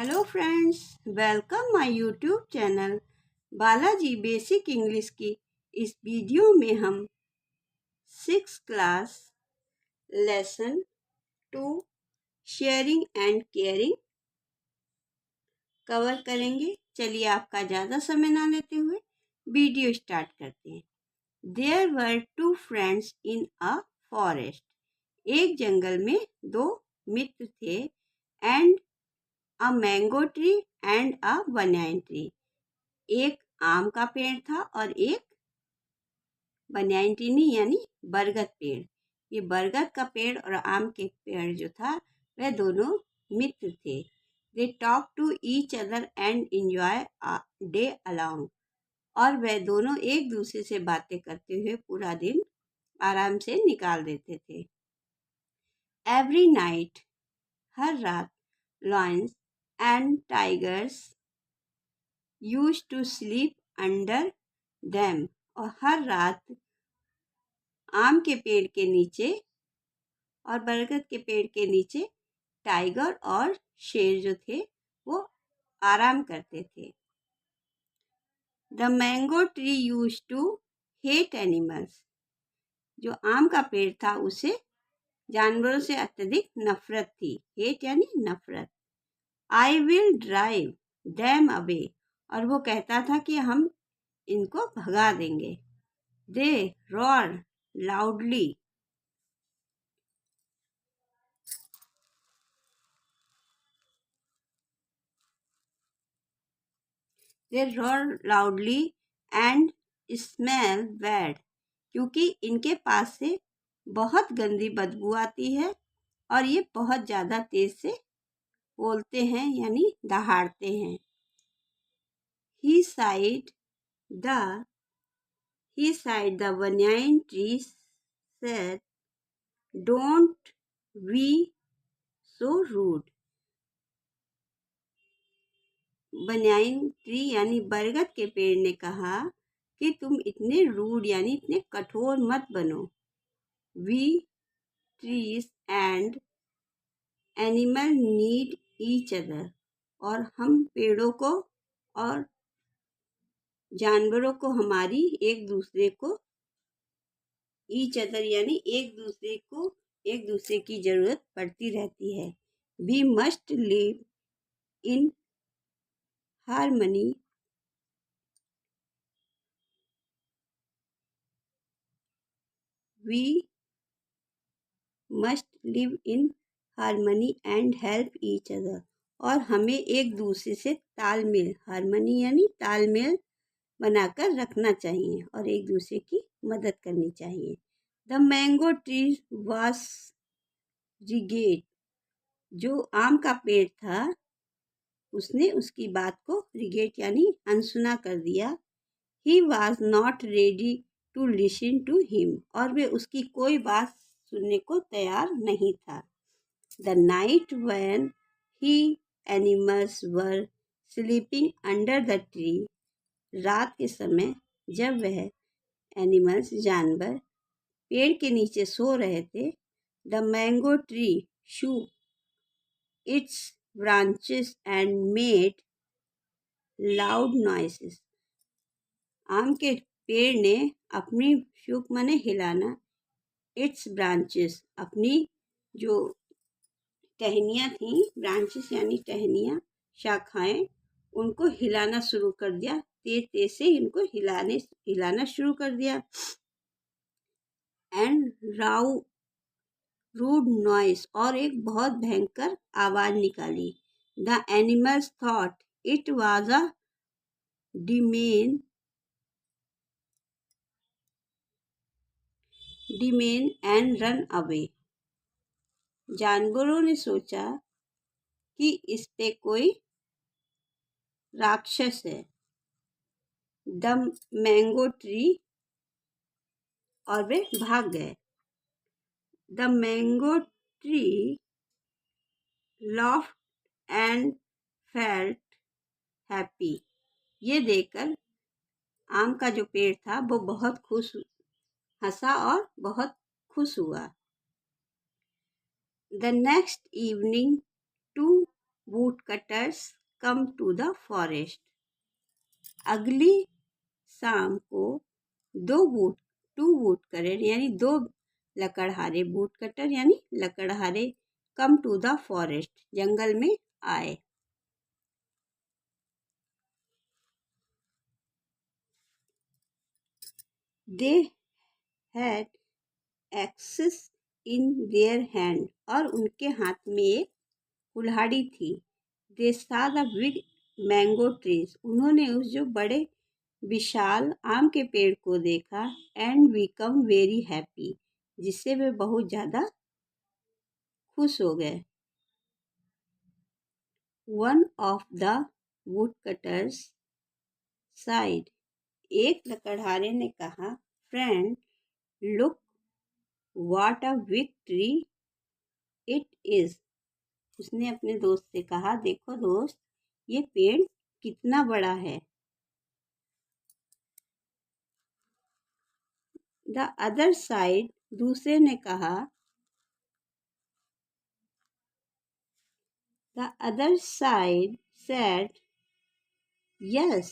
Hello friends, welcome my YouTube channel Balaji basic English की इस video में हम 6th class lesson 2 sharing and caring cover करेंगे। चलिए आपका ज़्यादा समय ना लेते हुए वीडियो स्टार्ट करते हैं। There were 2 friends in a forest. एक जंगल में 2 मित्र थे। And a mango tree and a banana tree. एक आम का पेड़ था और एक बनाना ट्री नहीं यानी बरगद पेड़। ये बरगद का पेड़ और आम के पेड़ जो था वह दोनों मित्र थे। They talk to each other and enjoy a day along. और वह दोनों एक दूसरे से बातें करते हुए पूरा दिन आराम से निकाल देते थे। एवरी नाइट, हर रात, lions and tigers used to sleep under them. और हर रात आम के पेड़ के नीचे और बरगद के पेड़ के नीचे टाइगर और शेर जो थे वो आराम करते थे। The mango tree used to hate animals. जो आम का पेड़ था उसे जानवरों से अत्यधिक नफरत थी। हेट यानी नफरत। I will drive them away. और वो कहता था कि हम इनको भगा देंगे। They roar loudly. They roar loudly and smell bad. क्योंकि इनके पास से बहुत गंदी बदबू आती है और ये बहुत ज़्यादा तेज से बोलते हैं यानी दहाड़ते हैं। He sighed the banyan tree said, "Don't be so rude." Banyan tree यानी बरगद के पेड़ ने कहा कि तुम इतने रूड यानी इतने कठोर मत बनो। We trees and animal need each other. और हम पेड़ों को और जानवरों को हमारी एक दूसरे की जरूरत पड़ती रहती है। We must live in harmony. We must live in harmony and help each other. और हमें एक दूसरे से तालमेल, हार्मनी यानी तालमेल बनाकर रखना चाहिए और एक दूसरे की मदद करनी चाहिए। The mango tree was regret. जो आम का पेड़ था उसने उसकी बात को रिगेट यानी अनसुना कर दिया। He was not ready to listen to him. और वे उसकी कोई बात सुनने को तैयार नहीं था। The night when he animals were sleeping under the tree. रात के समय जब वह एनिमल्स जानवर पेड़ के नीचे सो रहे थे। The mango tree shoe its branches and made loud noises. आम के पेड़ ने अपनी शूक माने हिलाना, its branches अपनी जो टहनियाँ थीं, ब्रांचेस यानी टहनियाँ, शाखाएं, उनको हिलाना शुरू कर दिया। तेज तेज से इनको हिलाना शुरू कर दिया। And row rude noise. और एक बहुत भयंकर आवाज निकाली। The animals thought it was a demon and run away. जानवरों ने सोचा कि इस पे कोई राक्षस है। The mango tree. और वे भाग गए। The mango tree laughed and felt happy. ये देखकर आम का जो पेड़ था वो बहुत हंसा और बहुत खुश हुआ। The next evening 2 wood woodcutters come to the forest. अगली शाम को टू वुडकटर यानी दो लकड़हारे, वुडकटर यानी लकड़हारे, कम टू द फॉरेस्ट जंगल में आए. They had axes in their hand और उनके हाथ में एक कुल्हाड़ी थी. दे सा द बिग मैंगो ट्रीज उन्होंने उस जो बड़े विशाल आम के पेड़ को देखा. एंड बिकम वेरी हैप्पी जिससे वे बहुत ज़्यादा खुश हो गए. वन ऑफ द वुडकटर्स साइड एक लकड़हारे ने कहा, friend look what a big tree it is. उसने अपने दोस्त से कहा, देखो दोस्त ये पेड़ कितना बड़ा है. द अदर साइड दूसरे ने कहा, the other side said yes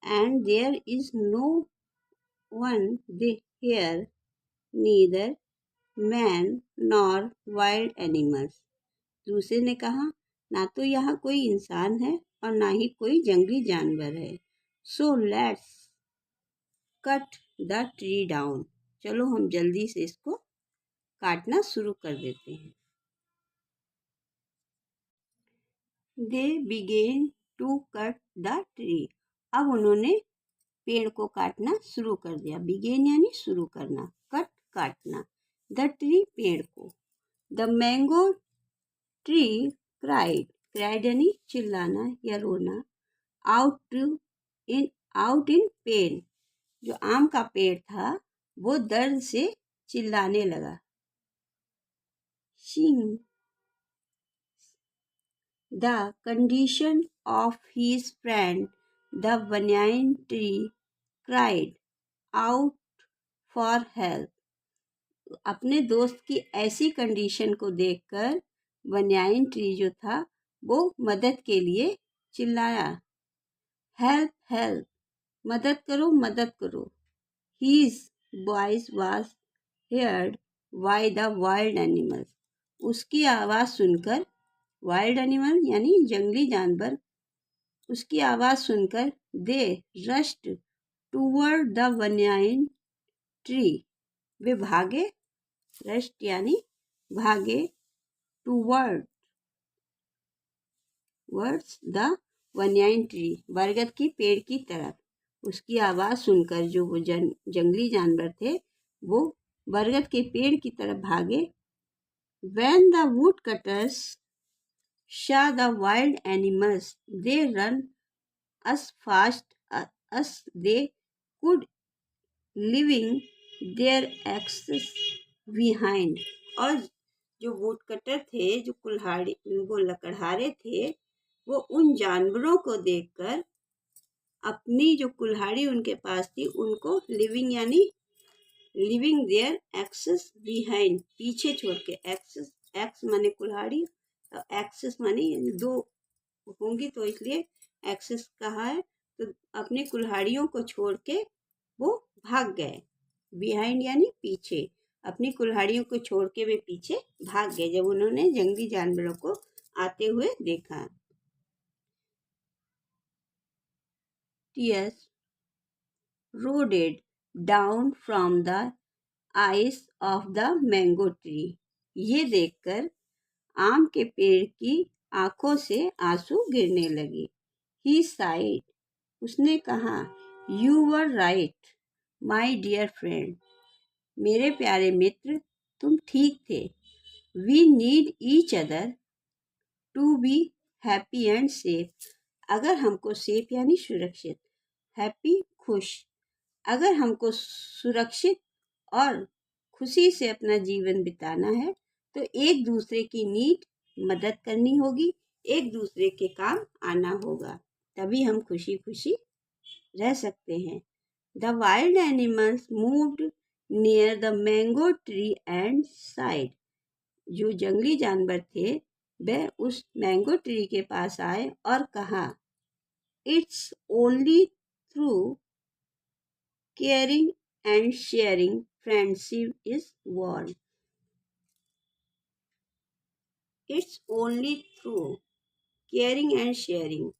and there is no one here neither man nor wild animals. दूसरे ने कहा, ना तो यहाँ कोई इंसान है और ना ही कोई जंगली जानवर है. So let's cut the tree down. चलो हम जल्दी से इसको काटना शुरू कर देते हैं. They began to cut the tree. अब उन्होंने पेड़ को काटना शुरू कर दिया. बिगेन यानी शुरू करना, कट काटना. द ट्री पेड़ को. द मैंगो ट्री क्राइड यानी चिल्लाना या रोना. आउट इन पेन जो आम का पेड़ था वो दर्द से चिल्लाने लगा. Seeing the condition of his friend the banyan tree cried out for help. अपने दोस्त की ऐसी कंडीशन को देखकर बनियान ट्री जो था वो मदद के लिए चिल्लाया. हेल्प हेल्प मदद करो मदद करो. His voice was heard by the wild animals. उसकी आवाज़ सुनकर वाइल्ड एनिमल यानी जंगली जानवर उसकी आवाज़ सुनकर they rushed toward the banyan tree. वे भागे. रश्ड यानी भागे. Towards the banyan tree बरगद की पेड़ की तरफ. उसकी आवाज़ सुनकर जो वो जंगली जानवर थे वो बरगद के पेड़ की तरफ भागे. When the woodcutters saw the wild animals, they ran as fast as they could, leaving their axes behind. और जो वुडकटर थे, जो वो लकड़हारे थे, वो उन जानवरों को देखकर अपनी जो कुल्हाड़ी उनके पास थी उनको लिविंग यानी लिविंग देयर एक्सेस बिहाइंड पीछे छोड़ के. एक्सेस एक्स माने कुल्हाड़ी और एक्सेस माने दो होंगी तो इसलिए एक्सेस कहा है. तो अपनी कुल्हाड़ियों को छोड़ के वो भाग गए. बिहाइंड यानी पीछे. अपनी कुल्हाड़ियों को छोड़ के वे पीछे भाग गए जब उन्होंने जंगली जानवरों को आते हुए देखा. Tears rolled down from the eyes of the mango tree. ये देखकर आम के पेड़ की आंखों से आंसू गिरने लगे. He sighed. उसने कहा, You were right, my dear friend. मेरे प्यारे मित्र तुम ठीक थे. We need each other to be happy and safe. अगर हमको सेफ यानी सुरक्षित, हैप्पी खुश, अगर हमको सुरक्षित और खुशी से अपना जीवन बिताना है तो एक दूसरे की नीड मदद करनी होगी, एक दूसरे के काम आना होगा, तभी हम खुशी खुशी रह सकते हैं. The wild animals moved near the mango tree and side. जो जंगली जानवर थे वह उस मैंगो ट्री के पास आए और कहा, it's only through caring and sharing friendship is born. It's only through caring and sharing,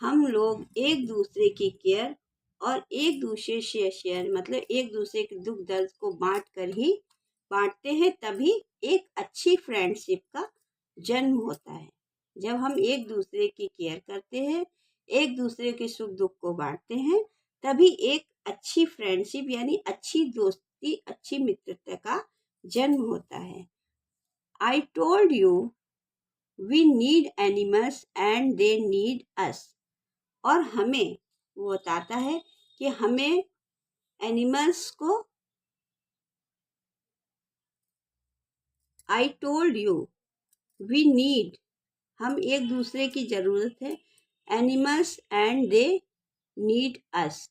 हम लोग एक दूसरे की केयर और एक दूसरे से शेयर मतलब एक दूसरे के दुख दर्द को बांटते हैं, तभी एक अच्छी फ्रेंडशिप का जन्म होता है। जब हम एक दूसरे की केयर करते हैं, एक दूसरे के सुख दुख को बांटते हैं, तभी एक अच्छी फ्रेंडशिप यानी अच्छी दोस्ती, अच्छी मित्रता का जन्म होता है। I told you we need animals and they need us. और हमें वो बताता है कि हमें एनिमल्स को, I told you we need, हम एक दूसरे की ज़रूरत है, animals and they need us,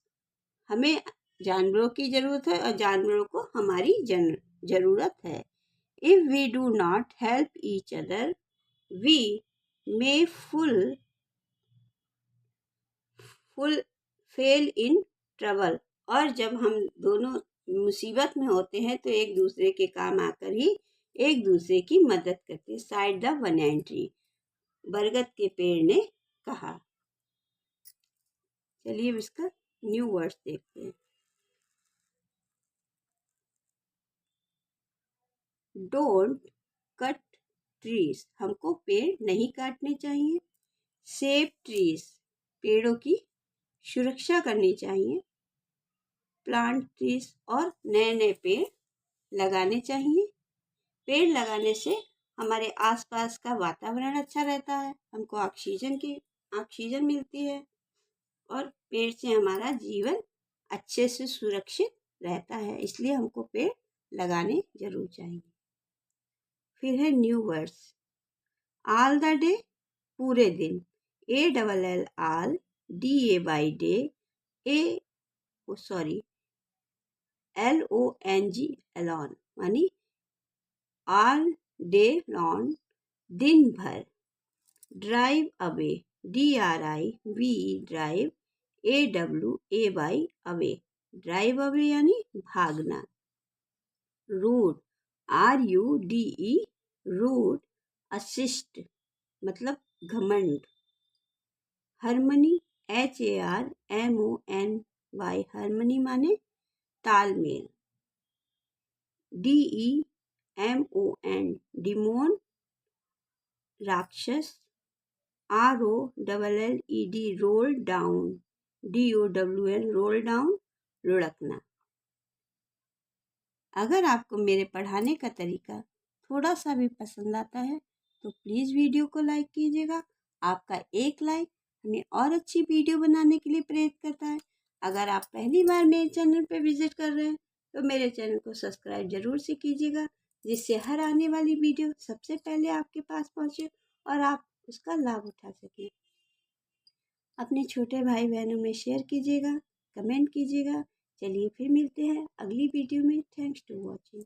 हमें जानवरों की ज़रूरत है और जानवरों को हमारी ज़रूरत है। If we do not help each other we may full fail in trouble. और जब हम दोनों मुसीबत में होते हैं तो एक दूसरे के काम आकर ही एक दूसरे की मदद करते। साइड द बनैन ट्री, बरगद के पेड़ ने कहा। चलिए अब इसका न्यू वर्ड्स देखते हैं। डोंट कट ट्रीज, हमको पेड़ नहीं काटने चाहिए। सेव ट्रीज, पेड़ों की सुरक्षा करनी चाहिए। प्लांट ट्रीज, और नए नए पेड़ लगाने चाहिए। पेड़ लगाने से हमारे आसपास का वातावरण अच्छा रहता है, हमको ऑक्सीजन मिलती है और पेड़ से हमारा जीवन अच्छे से सुरक्षित रहता है, इसलिए हमको पेड़ लगाने जरूर चाहिए। फिर है new words. All the day, पूरे दिन। ALL all, DAY day, LONG alone, मानी ऑल डे लॉन्ग, दिन भर। Drive away, DRIVE drive, AWAY away, drive away यानी भागना। रूड, RUDE रूड, अशिष्ट मतलब घमंड। हार्मनी, HARMONY हार्मनी माने तालमेल। DEMON डिमोन, राक्षस। ROLLED roll down, DOWN roll down, लुढ़कना। अगर आपको मेरे पढ़ाने का तरीका थोड़ा सा भी पसंद आता है तो प्लीज़ वीडियो को लाइक कीजिएगा। आपका एक लाइक हमें और अच्छी वीडियो बनाने के लिए प्रेरित करता है। अगर आप पहली बार मेरे चैनल पर विजिट कर रहे हैं तो मेरे चैनल को सब्सक्राइब जरूर से कीजिएगा, जिससे हर आने वाली वीडियो सबसे पहले आपके पास पहुंचे और आप उसका लाभ उठा सकें। अपने छोटे भाई बहनों में शेयर कीजिएगा, कमेंट कीजिएगा। चलिए फिर मिलते हैं अगली वीडियो में। Thanks to watching.